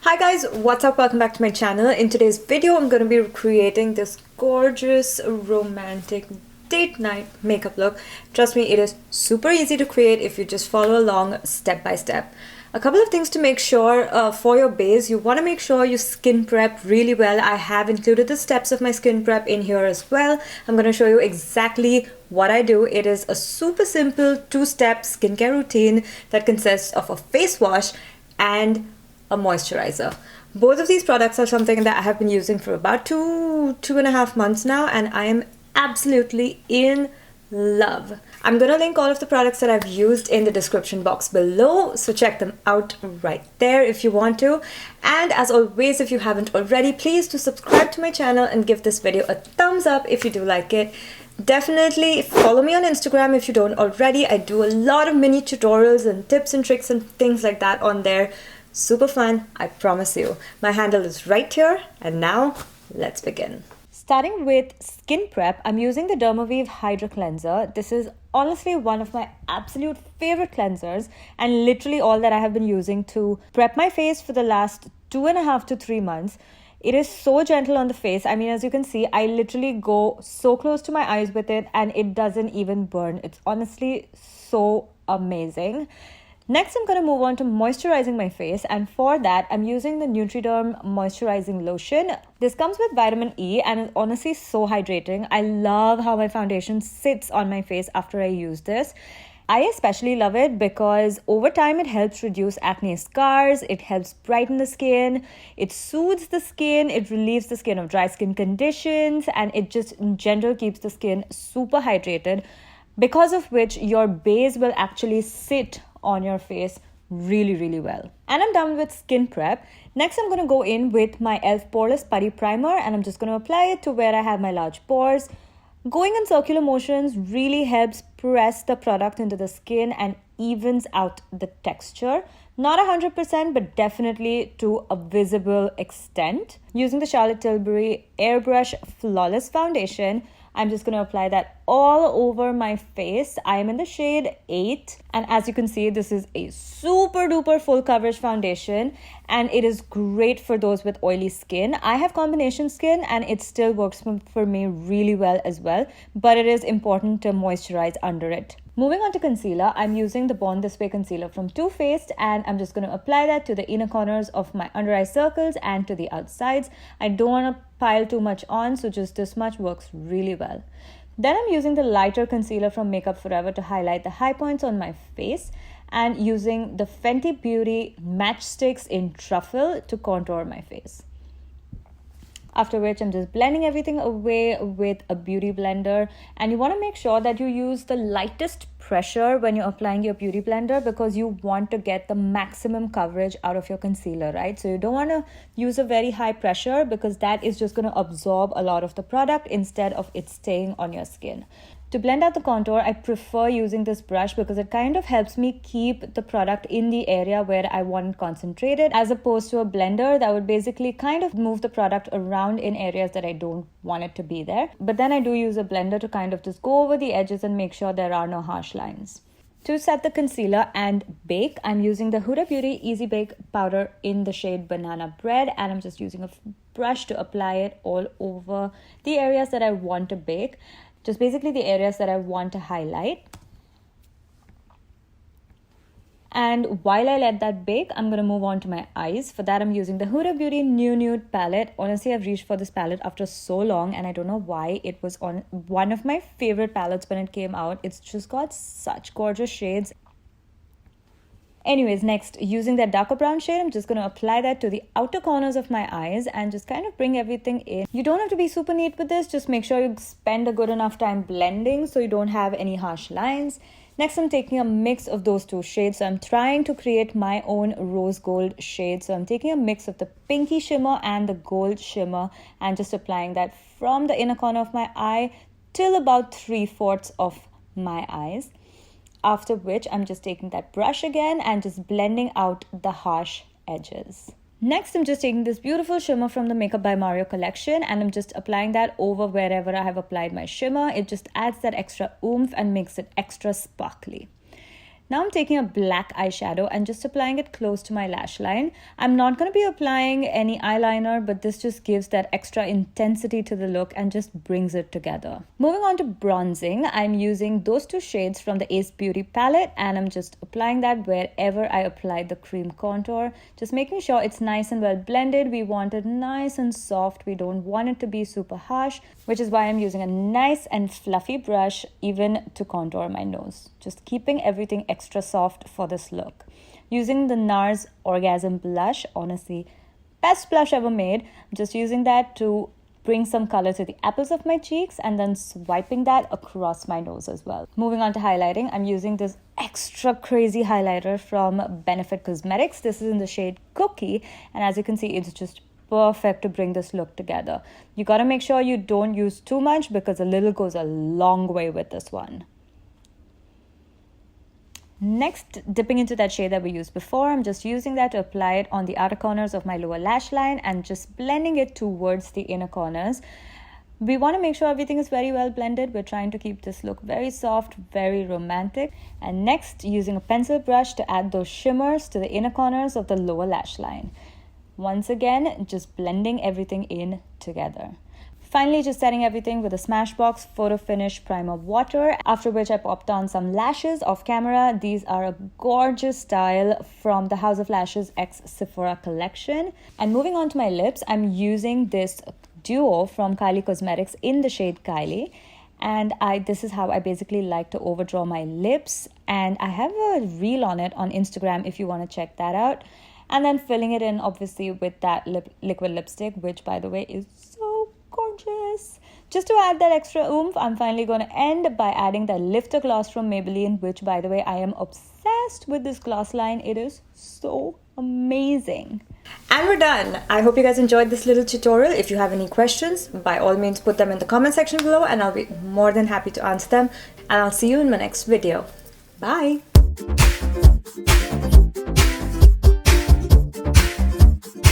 Hi guys, what's up? Welcome back to my channel. In today's video, I'm going to be creating this gorgeous romantic date night makeup look. Trust me, it is super easy to create if you just follow along step by step. A couple of things to make sure for your base. You want to make sure you skin prep really well. I have included the steps of my skin prep in here as well. I'm going to show you exactly what I do. It is a super simple two-step skincare routine that consists of a face wash and a moisturizer. Both of these products are something that I have been using for about two and a half months now, and I am absolutely in love. I'm gonna link all of the products that I've used in the description box below, so check them out right there if you want to. And as always, if you haven't already, please do subscribe to my channel and give this video a thumbs up if you do like it. Definitely follow me on Instagram if you don't already. I do a lot of mini tutorials and tips and tricks and things like that on there. Super fun, I promise you. My handle is right here, and now let's begin. Starting with skin prep, I'm using the Dermaweave Hydra Cleanser. This is honestly one of my absolute favorite cleansers and literally all that I have been using to prep my face for the last 2.5 to 3 months. It is so gentle on the face. I mean, as you can see, I literally go so close to my eyes with it and it doesn't even burn. It's honestly so amazing. Next, I'm going to move on to moisturizing my face, and for that, I'm using the Nutriderm Moisturizing Lotion. This comes with vitamin E and is honestly so hydrating. I love how my foundation sits on my face after I use this. I especially love it because over time it helps reduce acne scars, it helps brighten the skin, it soothes the skin, it relieves the skin of dry skin conditions, and it just in general keeps the skin super hydrated, because of which your base will actually sit on your face really well. And I'm done with skin prep. Next, I'm going to go in with my e.l.f. Poreless Putty Primer, and I'm just going to apply it to where I have my large pores. Going in circular motions really helps press the product into the skin and evens out the texture. Not 100%, but definitely to a visible extent. Using the Charlotte Tilbury Airbrush Flawless Foundation, I'm just going to apply that all over my face. I am in the shade 8. And as you can see, this is a super duper full coverage foundation. And it is great for those with oily skin. I have combination skin and it still works for me really well as well. But it is important to moisturize under it. Moving on to concealer, I'm using the Born This Way concealer from Too Faced, and I'm just going to apply that to the inner corners of my under eye circles and to the outsides. I don't want to pile too much on, so just this much works really well. Then I'm using the lighter concealer from Makeup Forever to highlight the high points on my face, and using the Fenty Beauty Matchstix in Truffle to contour my face. After which I'm just blending everything away with a beauty blender. And you want to make sure that you use the lightest pressure when you're applying your beauty blender, because you want to get the maximum coverage out of your concealer, right? So you don't want to use a very high pressure because that is just going to absorb a lot of the product instead of it staying on your skin. To blend out the contour, I prefer using this brush because it kind of helps me keep the product in the area where I want it concentrated, as opposed to a blender that would basically kind of move the product around in areas that I don't want it to be there. But then I do use a blender to kind of just go over the edges and make sure there are no harsh lines. To set the concealer and bake, I'm using the Huda Beauty Easy Bake Powder in the shade Banana Bread, and I'm just using a brush to apply it all over the areas that I want to bake. Just basically the areas that I want to highlight. And while I let that bake, I'm going to move on to my eyes. For that, I'm using the Huda Beauty New Nude palette. Honestly, I've reached for this palette after so long, and I don't know why. It was on one of my favorite palettes when it came out. It's just got such gorgeous shades. Anyways, next, using that darker brown shade, I'm just going to apply that to the outer corners of my eyes and just kind of bring everything in. You don't have to be super neat with this. Just make sure you spend a good enough time blending so you don't have any harsh lines. Next, I'm taking a mix of those two shades. So I'm trying to create my own rose gold shade. So I'm taking a mix of the pinky shimmer and the gold shimmer and just applying that from the inner corner of my eye till about 3/4 of my eyes. After which I'm just taking that brush again and just blending out the harsh edges. Next, I'm just taking this beautiful shimmer from the Makeup by Mario collection, and I'm just applying that over wherever I have applied my shimmer. It just adds that extra oomph and makes it extra sparkly. Now I'm taking a black eyeshadow and just applying it close to my lash line. I'm not going to be applying any eyeliner, but this just gives that extra intensity to the look and just brings it together. Moving on to bronzing, I'm using those two shades from the Ace Beauty palette, and I'm just applying that wherever I applied the cream contour. Just making sure it's nice and well blended. We want it nice and soft. We don't want it to be super harsh, which is why I'm using a nice and fluffy brush even to contour my nose. Just keeping everything extra soft for this look. Using the Nars Orgasm blush, honestly, best blush ever made. I'm just using that to bring some color to the apples of my cheeks and then swiping that across my nose as well. Moving on to highlighting, I'm using this extra crazy highlighter from Benefit Cosmetics. This is in the shade Cookie, and as you can see, it's just perfect to bring this look together. You gotta make sure you don't use too much because a little goes a long way with this one. Next, dipping into that shade that we used before, I'm just using that to apply it on the outer corners of my lower lash line and just blending it towards the inner corners. We want to make sure everything is very well blended. We're trying to keep this look very soft, very romantic. And next, using a pencil brush to add those shimmers to the inner corners of the lower lash line. Once again, just blending everything in together. Finally, just setting everything with a Smashbox Photo Finish Primer Water, after which I popped on some lashes off camera. These are a gorgeous style from the House of Lashes X Sephora collection. And moving on to my lips, I'm using this duo from Kylie Cosmetics in the shade Kylie. And this is how I basically like to overdraw my lips. And I have a reel on it on Instagram if you want to check that out. And then filling it in, obviously, with that liquid lipstick, which, by the way, is so gorgeous. Just to add that extra oomph, I'm finally going to end by adding the Lifter Gloss from Maybelline, which, by the way, I am obsessed with this gloss line. It is so amazing. And we're done. I hope you guys enjoyed this little tutorial. If you have any questions, by all means, put them in the comment section below, and I'll be more than happy to answer them. And I'll see you in my next video. Bye.